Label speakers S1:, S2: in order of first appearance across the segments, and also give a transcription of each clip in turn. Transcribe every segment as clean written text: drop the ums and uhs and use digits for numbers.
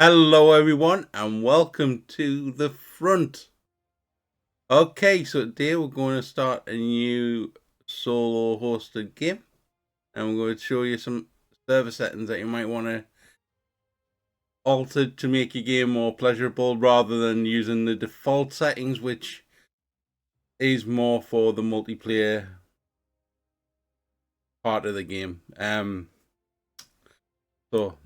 S1: Hello, everyone, and welcome to the front. Okay, so today we're going to start a new solo hosted game, and we're going to show you some server settings that you might want to alter to make your game more pleasurable rather than using the default settings, which is more for the multiplayer part of the game. So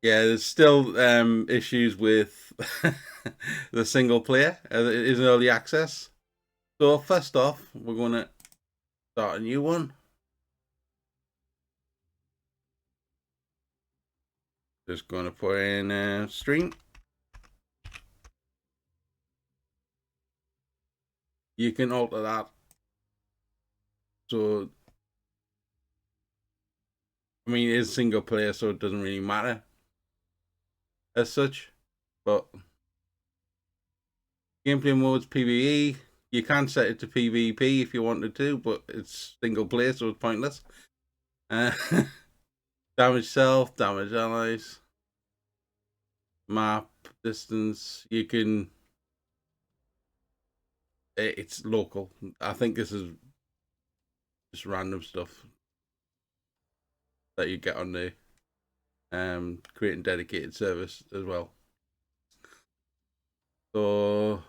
S1: yeah, there's still issues with the single player. It is early access. So first off, we're going to start a new one. Just going to put in a stream. You can alter that. So, I mean, it is single player, so it doesn't really matter as such. But gameplay modes, PvE. You can set it to PvP if you wanted to, but it's single player, so it's pointless. Uh, damage self, damage allies, map, distance. You can. It's local. I think this is just random stuff that you get on the creating dedicated service as well. So,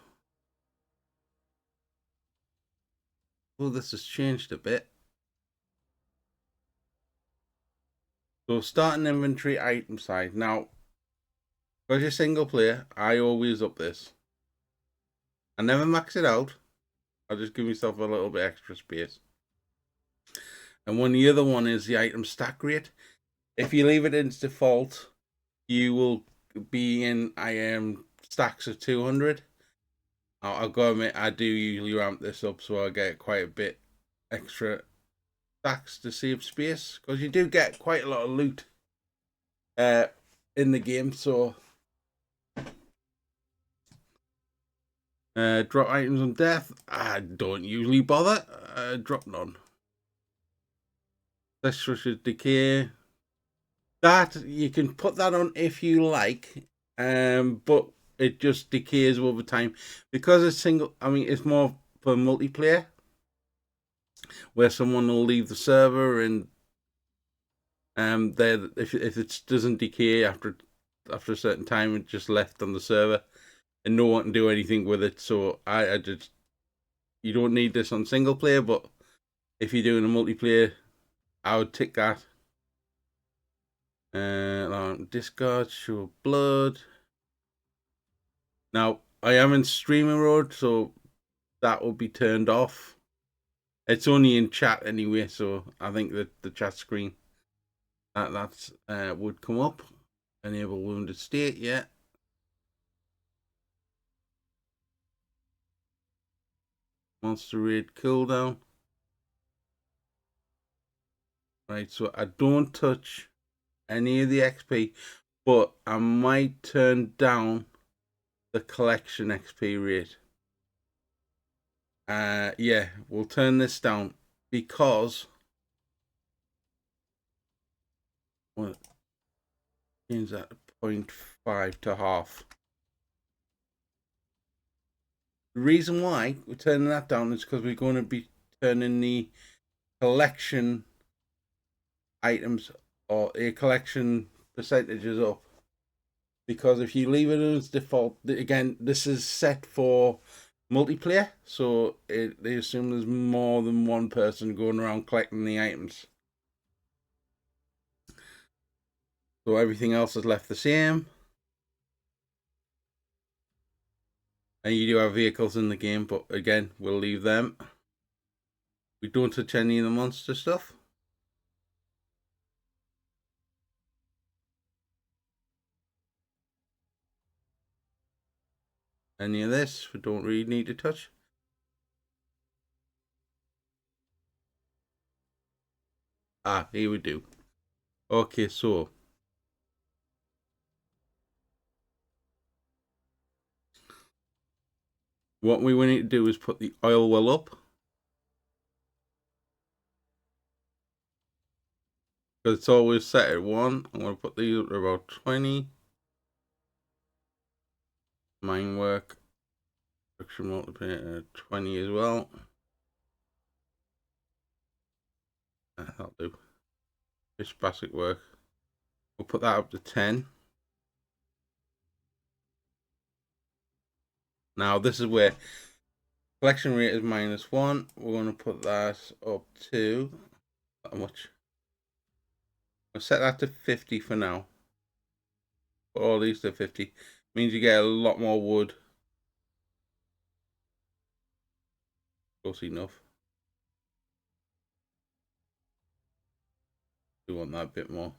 S1: well, this has changed a bit. So, starting inventory item size. Now, because you're single player, I always up this. I never max it out. I just give myself a little bit extra space. And when the other one is the item stack rate. If you leave it in default, you will be in stacks of 200. I'll go admit, I do usually ramp this up so I get quite a bit extra stacks to save space, because you do get quite a lot of loot in the game. So drop items on death, I don't usually bother. Drop none. Destruction decay, that you can put that on if you like, but it just decays over time because it's single. I mean, it's more for multiplayer where someone will leave the server and there, if it doesn't decay after a certain time, it's just left on the server and no one can do anything with it. So I just, you don't need this on single player, but if you're doing a multiplayer, I would tick that. Discard, show blood. Now I am in streaming mode, so that will be turned off. It's only in chat anyway, so I think that the chat screen that would come up. Enable wounded state, yeah. Monster raid cooldown. Right, so I don't touch any of the XP, but I might turn down the collection XP rate. Yeah, we'll turn this down because what change that to 0.5 to half. The reason why we're turning that down is because we're going to be turning the collection items or a collection percentages up. Because if you leave it as default, again, this is set for multiplayer, so they assume there's more than one person going around collecting the items. So everything else is left the same. And you do have vehicles in the game, but again, we'll leave them. We don't touch any of the monster stuff. Any of this, we don't really need to touch. Here we do. Okay, so what we need to do is put the oil well up. because it's always set at 1. I'm going to put these up to about 20. Mine work. Friction multiplier 20 as well. That'll do. Fish basket work. We'll put that up to 10. Now this is where collection rate is -1. We're going to put that up to how much? We'll set that to 50 for now. Put all these to 50. Means you get a lot more wood. Close enough. We want that a bit more.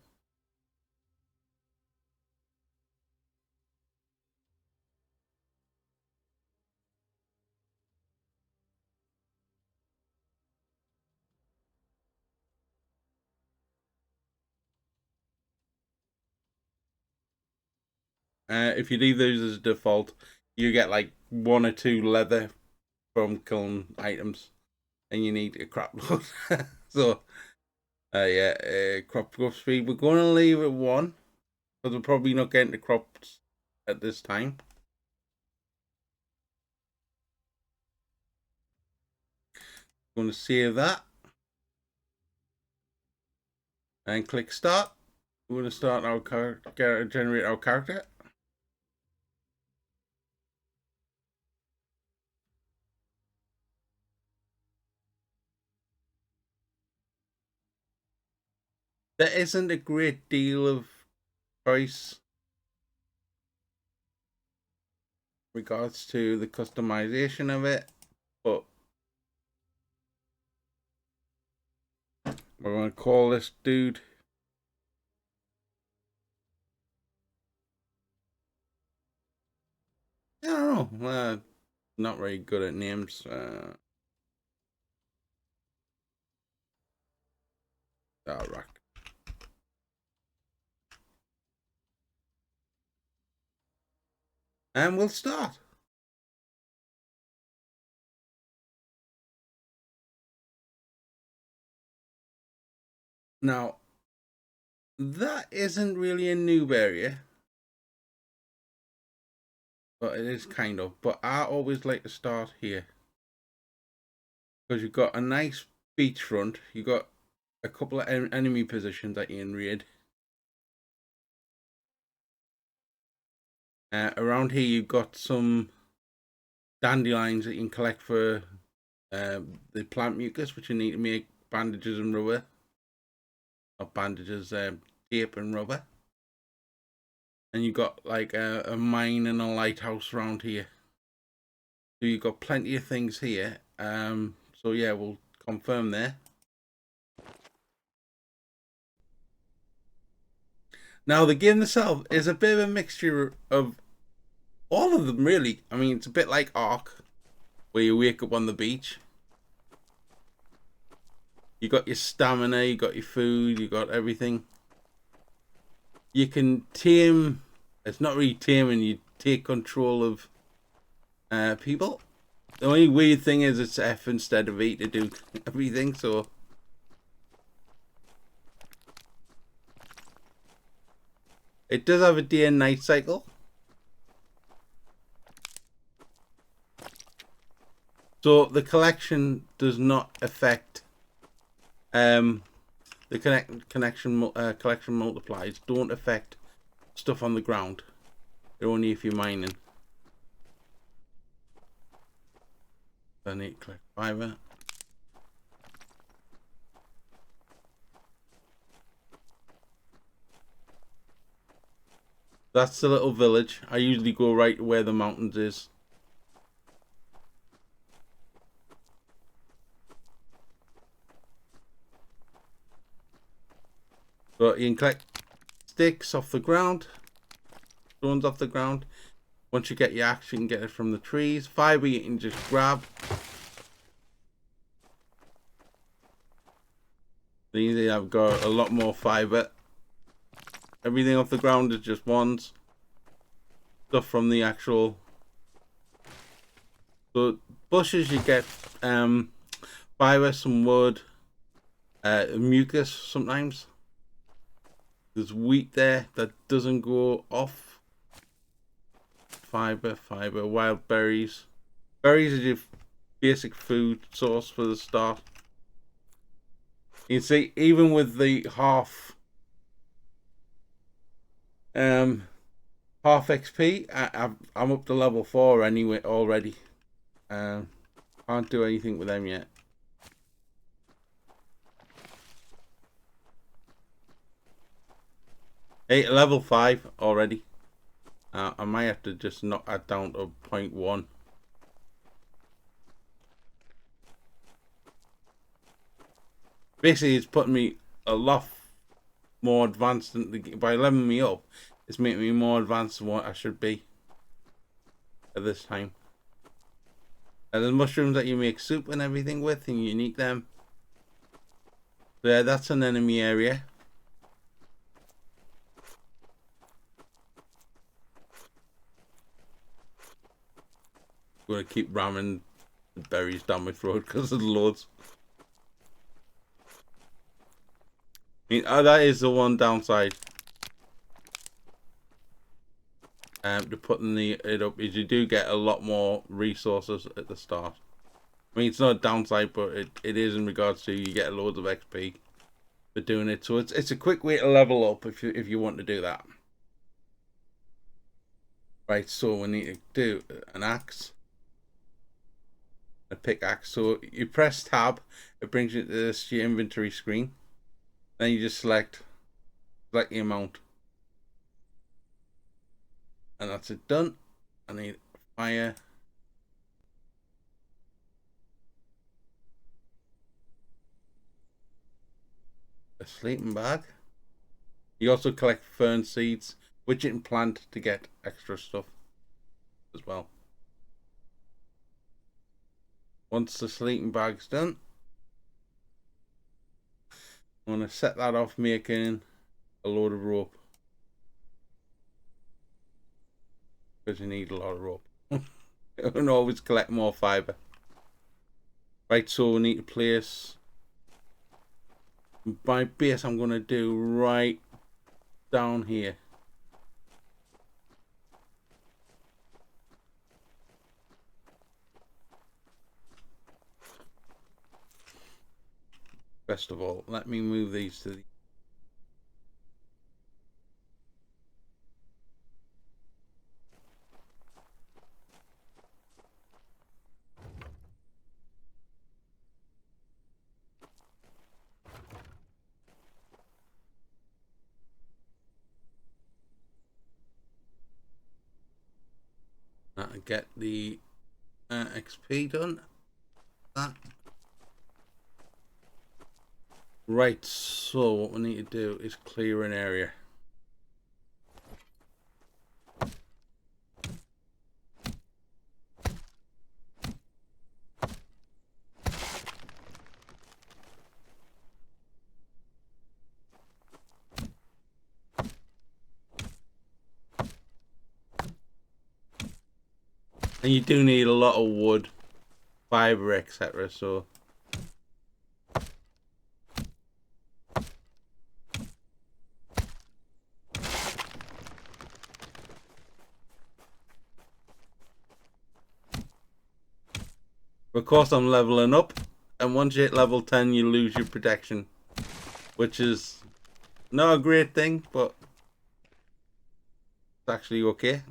S1: If you leave those as default, you get like 1 or 2 leather from killing items, and you need a crap load. So, crop growth speed. We're going to leave it 1 because we're probably not getting the crops at this time. Going to save that and click start. We're going to start our generate our character. There isn't a great deal of choice regards to the customization of it, but we're going to call this dude I don't know. Not very good at names. Right. And we'll start. Now, that isn't really a noob area, but it is kind of. But I always like to start here because you've got a nice beachfront. You've got a couple of enemy positions that you can raid. Around here, you've got some dandelions that you can collect for the plant mucus, which you need to make bandages and rubber. Not bandages, tape and rubber. And you've got like a mine and a lighthouse around here. So you've got plenty of things here. So yeah, we'll confirm there. Now the game itself is a bit of a mixture of all of them, really. I mean, it's a bit like Ark, where you wake up on the beach. You got your stamina, you got your food, you got everything. You can tame. It's not really taming. You take control of people. The only weird thing is it's F instead of E to do everything. So it does have a day and night cycle. So the collection does not affect the collection multipliers don't affect stuff on the ground. They're only if you're mining. I need to collect fiber. That's the little village. I usually go right to where the mountains is. But you can collect sticks off the ground, stones off the ground. Once you get your axe, you can get it from the trees. Fiber you can just grab. These I've got a lot more fiber. Everything off the ground is just wands. Stuff from the actual. So bushes you get fiber, some wood, mucus sometimes. There's wheat there that doesn't go off. Fiber, wild berries. Berries are your basic food source for the start. You can see, even with the half XP, I'm up to level 4 anyway already. Can't do anything with them yet. Hey, level 5 already. I might have to just knock that down to 0.1. Basically, it's putting me a lot more advanced than by leveling me up. It's making me more advanced than what I should be at this time. And there's mushrooms that you make soup and everything with, and you need them. So yeah, that's an enemy area. I'm gonna keep ramming the berries down my throat because there's loads. I mean, that is the one downside. To putting it up is you do get a lot more resources at the start. I mean, it's not a downside, but it is in regards to you get loads of XP for doing it. So it's a quick way to level up if you want to do that. Right, so we need to do an axe, a pickaxe. So you press tab, it brings you to this your inventory screen. Then you just select the amount, and that's it done. I need fire. A sleeping bag. You also collect fern seeds, which you can plant to get extra stuff as well. Once the sleeping bag's done, I'm going to set that off making a load of rope. Because you need a lot of rope. You can always collect more fiber. Right, so we need to place my base. I'm going to do right down here. First of all, let me move these to the get the XP done. That. Right, so what we need to do is clear an area. And you do need a lot of wood, fiber, etc. So of course I'm leveling up, and once you hit level 10 you lose your protection, which is not a great thing, but it's actually okay.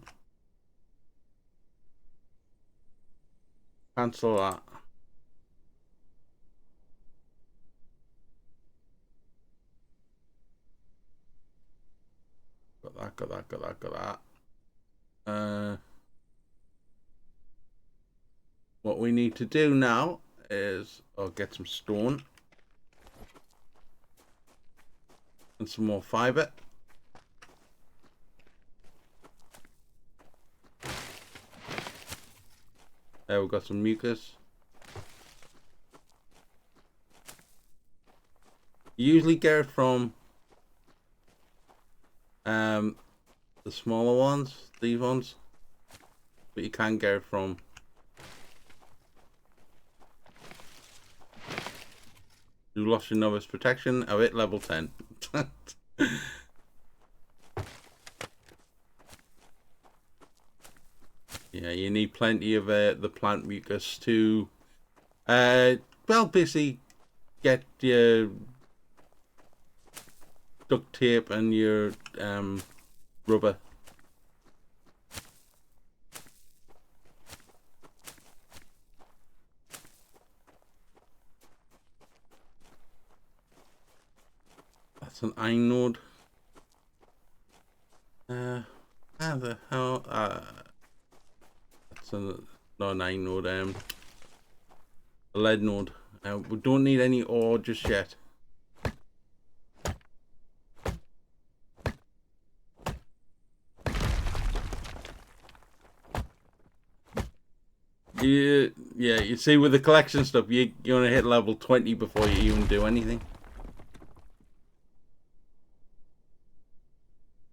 S1: Cancel that. Got that. What we need to do now is get some stone and some more fiber. There, we've got some mucus. You usually get it from the smaller ones, these ones, but you can get it from you lost your novice protection. Oh, it level 10. Yeah, you need plenty of the plant mucus to, well, basically get your duct tape and your rubber. That's an iron node. How the hell? That's not an iron node. A lead node. We don't need any ore just yet. Yeah, you see with the collection stuff, you're gonna hit level 20 before you even do anything.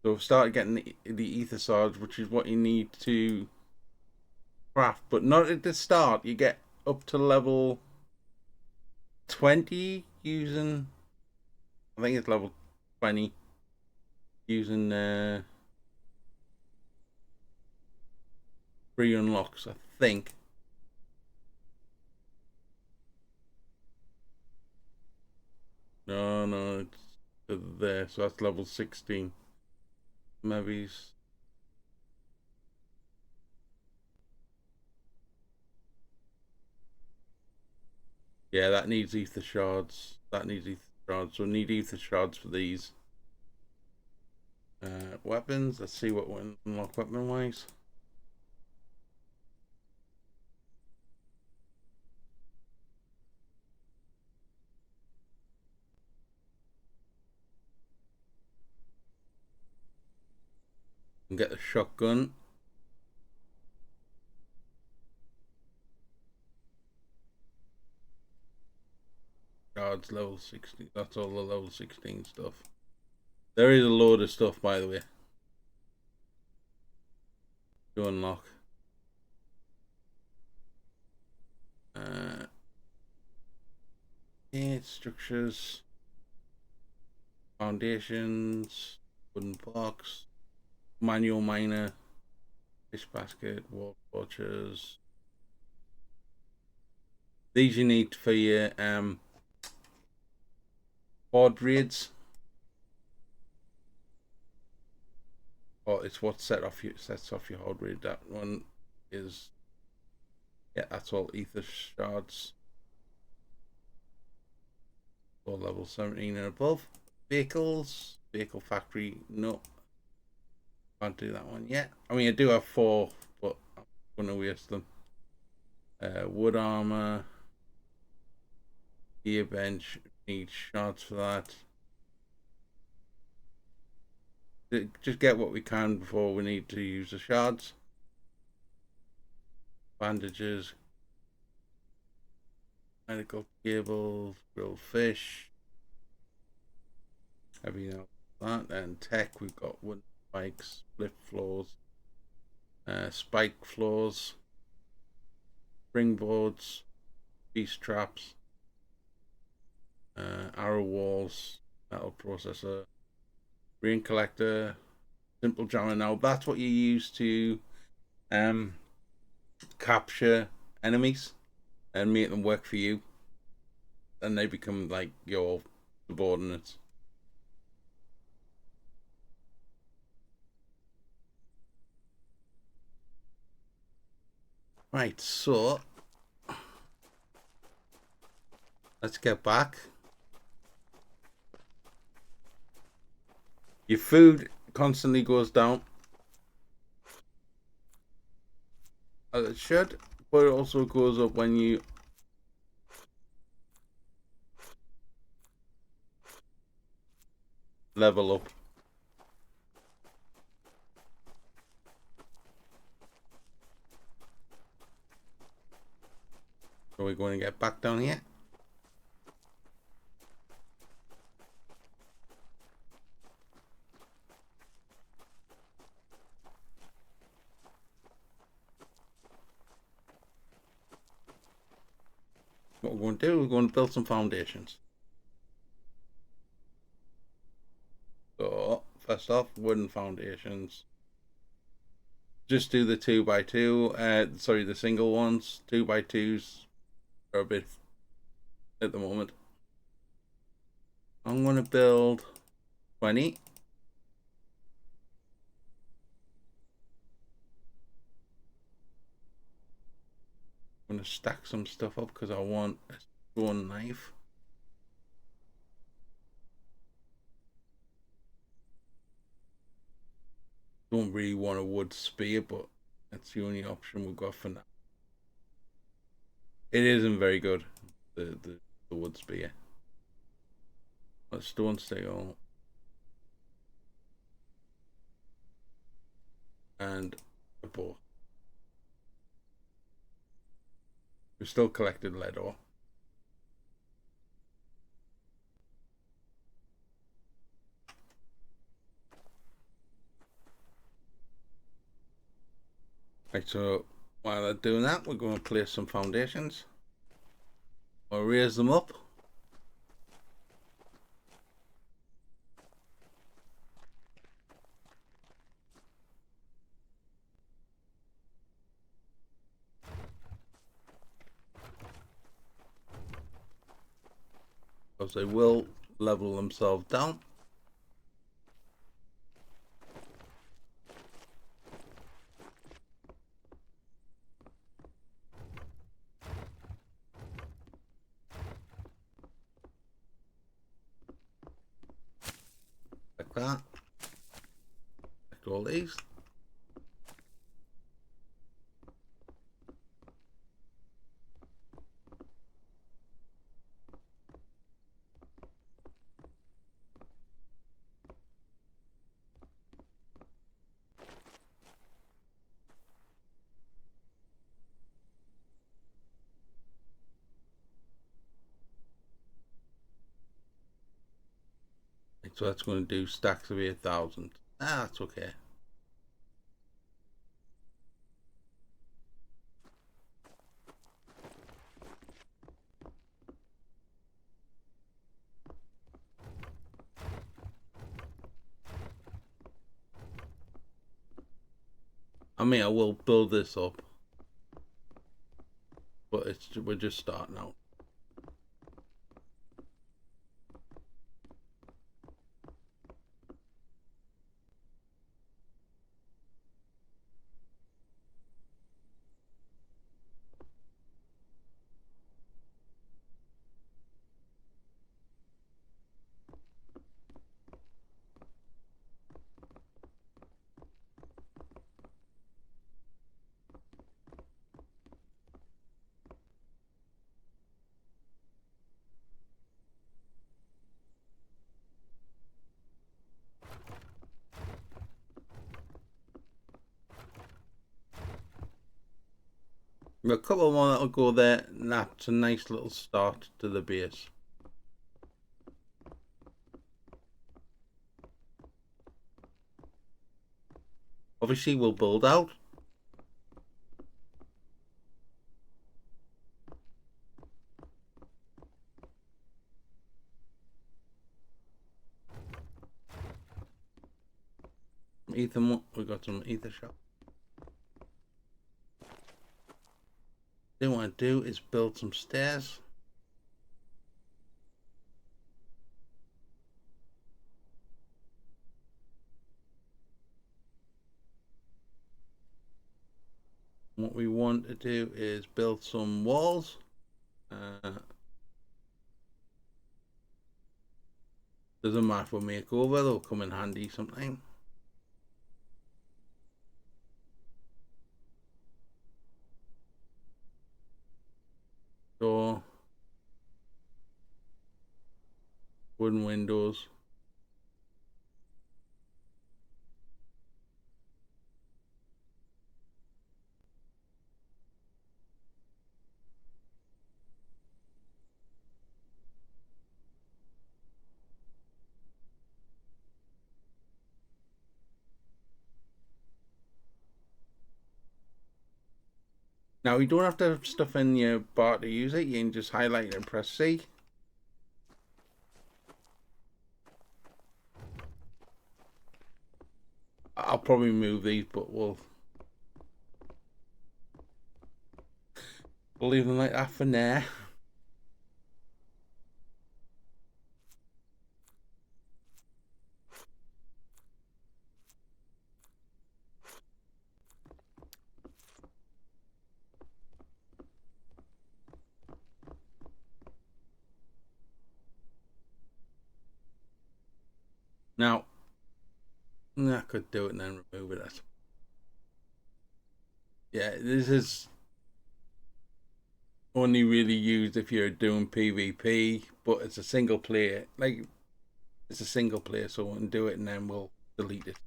S1: So we've started getting the ether swords, which is what you need to craft, but not at the start. You get up to level 20 using, I think it's level 20 using free unlocks, I think. No, it's there, so that's level 16. Maybe. Yeah, that needs ether shards. That needs ether shards. So we need ether shards for these. Weapons. Let's see what we unlock weapon wise. And get the shotgun. Shards level 60. That's all the level 16 stuff. There is a load of stuff, by the way, to unlock. Yeah, structures, foundations, wooden blocks, manual miner, fish basket, wall torches. These you need for your board raids. Or it's what sets off your horde raid. That one is, yeah, that's all ether shards. All level 17 and above. Vehicles, vehicle factory, no. Can't do that one yet. I mean, I do have 4, but I'm gonna waste them. Wood armor, gear bench, need shards for that. Just get what we can before we need to use the shards. Bandages, medical cables, grilled fish, everything else like that. And tech, we've got wooden spikes, split floors, spike floors, springboards, beast traps, arrow walls, metal processor, rain collector, simple jammer. Now that's what you use to capture enemies and make them work for you, and they become like your subordinates. Right, so let's get back. Your food constantly goes down, as it should, but it also goes up when you level up. So we're going to get back down here. What we're going to do, we're going to build some foundations. So first off, wooden foundations. just do the 2x2. Sorry, the single ones. 2x2s are a bit at the moment. I'm gonna build 20. I'm gonna stack some stuff up because I want a stone knife. Don't really want a wood spear, but that's the only option we've got for now. It isn't very good, the wood spear. But stone steel and a bow. We still collected lead ore. Right, so while they're doing that, we're going to place some foundations. We'll raise them up. Because they will level themselves down. Like that. Like all these. So that's going to do stacks of 8,000. That's okay. I mean, I will build this up, but we're just starting out. A couple more that'll go there, and that's a nice little start to the base. Obviously, we'll build out. Ether, we got some ether shop. What I want to do is build some stairs. What we want to do is build some walls. Doesn't matter for makeover, they'll come in handy sometime. Door, wooden windows. Now, you don't have to have stuff in your bar to use it. You can just highlight it and press C. I'll probably move these, but we'll We'll leave them like that for now. Now, I could do it and then remove it. Yeah, this is only really used if you're doing PvP, but it's a single player. Like, it's a single player, so we'll do it and then we'll delete it.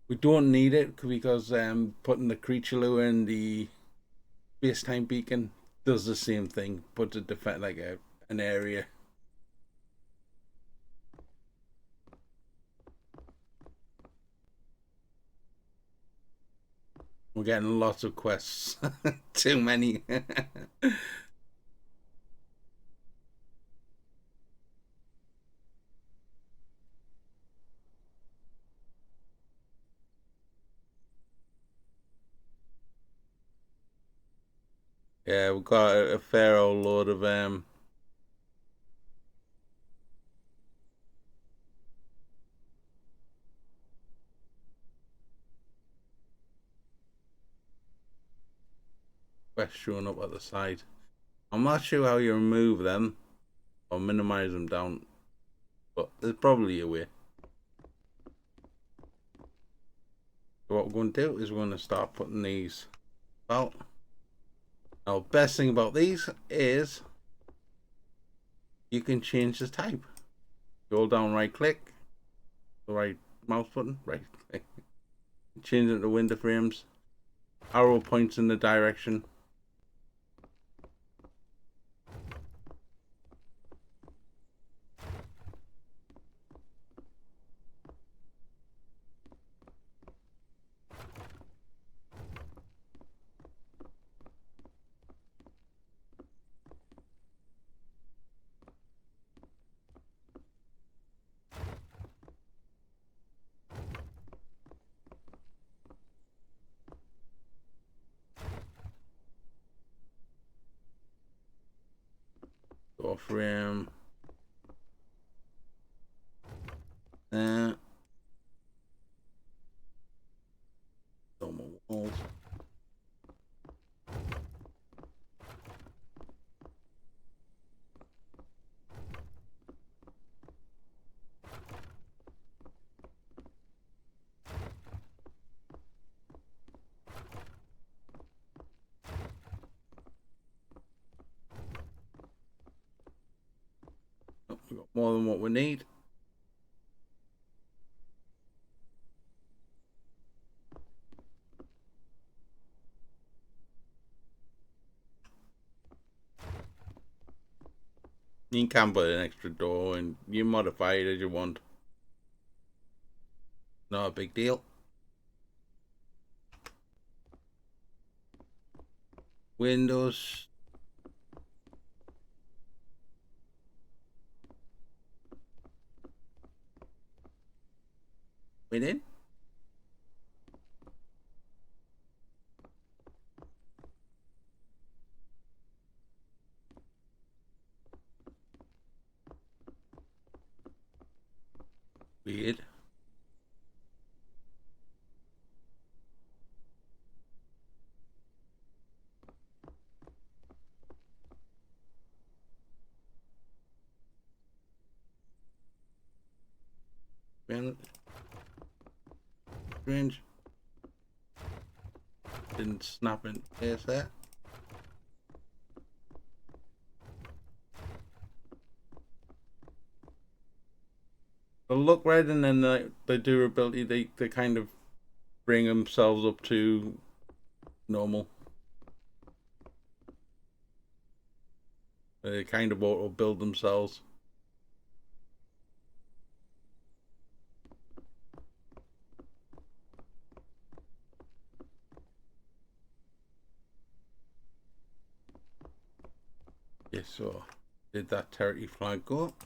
S1: We don't need it because putting the creature lure in the space time beacon does the same thing, puts a defend like an area. We're getting lots of quests. Too many. Yeah, we've got a fair old load of quests showing up at the side. I'm not sure how you remove them or minimize them down, but there's probably a way. So what we're going to do is we're going to start putting these out. Now, best thing about these is you can change the type. Hold down right click, the right mouse button, right click. Change it to window frames. Arrow points in the direction. Go frame. There. Normal walls. Oh, we got more than what we need. You can put an extra door and you modify it as you want. Not a big deal. Windows. Within. Weird. Strange. Didn't snap in place there. The look red and then the durability, they kind of bring themselves up to normal. They kind of auto build themselves. Yes, so did that territory flag go up?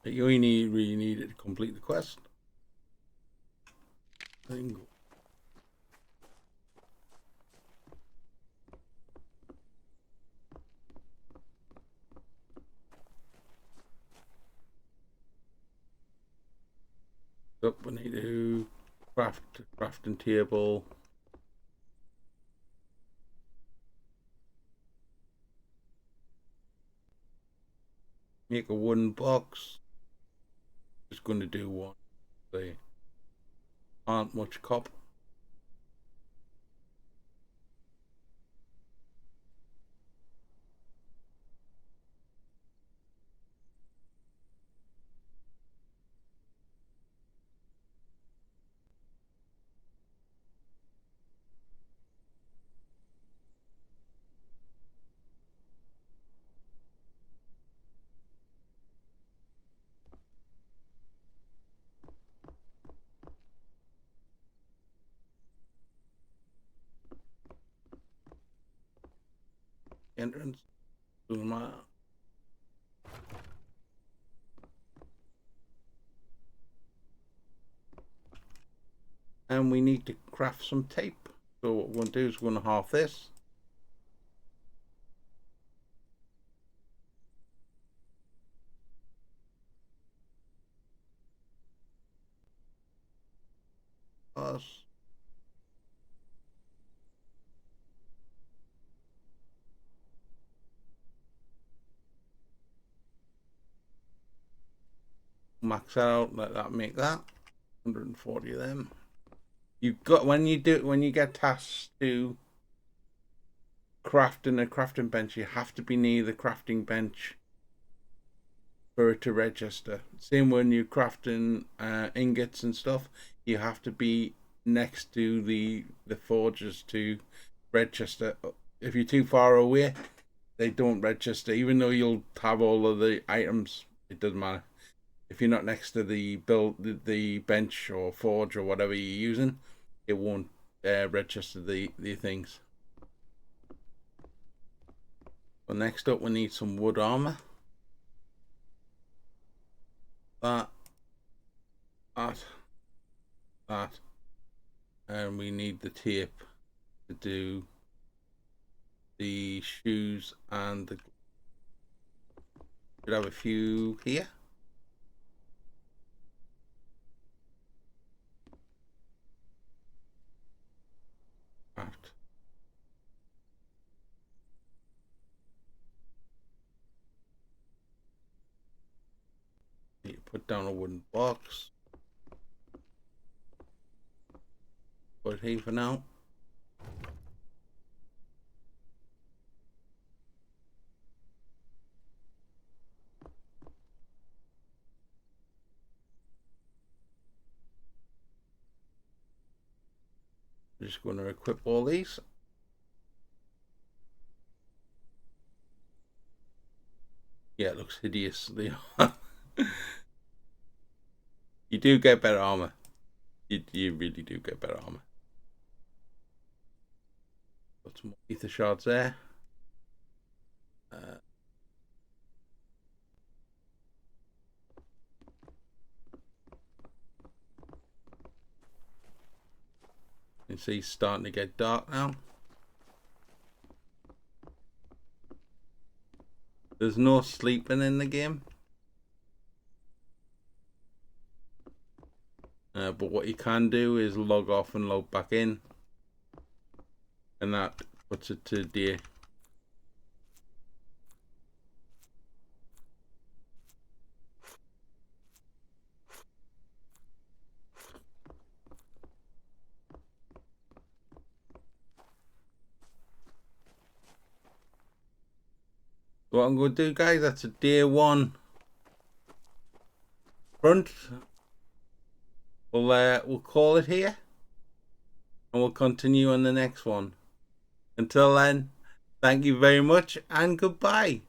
S1: You only really need it to complete the quest. Single. Up, we need to crafting table. Make a wooden box. Just going to do one. They aren't much copper. Entrance. Doesn't matter. And we need to craft some tape. So what we're going to do is we're going to half this. Us. Max out, let that make that 140 of them. You've got when you get tasked to crafting a crafting bench, you have to be near the crafting bench for it to register. Same when you're crafting ingots and stuff, you have to be next to the forges to register. If you're too far away, they don't register. Even though you'll have all of the items, it doesn't matter. If you're not next to the bench or forge or whatever you're using, it won't register the things. Well, next up we need some wood armor. That, and we need the tape to do the shoes and the. Should have a few here. You put down a wooden box. Put it here for now. I'm just going to equip all these. Yeah, it looks hideous. You do get better armor. You really do get better armor. Got some more ether shards there. You can see it's starting to get dark now. There's no sleeping in the game. But what you can do is log off and log back in. And that puts it to day. What I'm going to do, guys, that's a day one front. We'll call it here, and we'll continue on the next one. Until then, thank you very much and goodbye.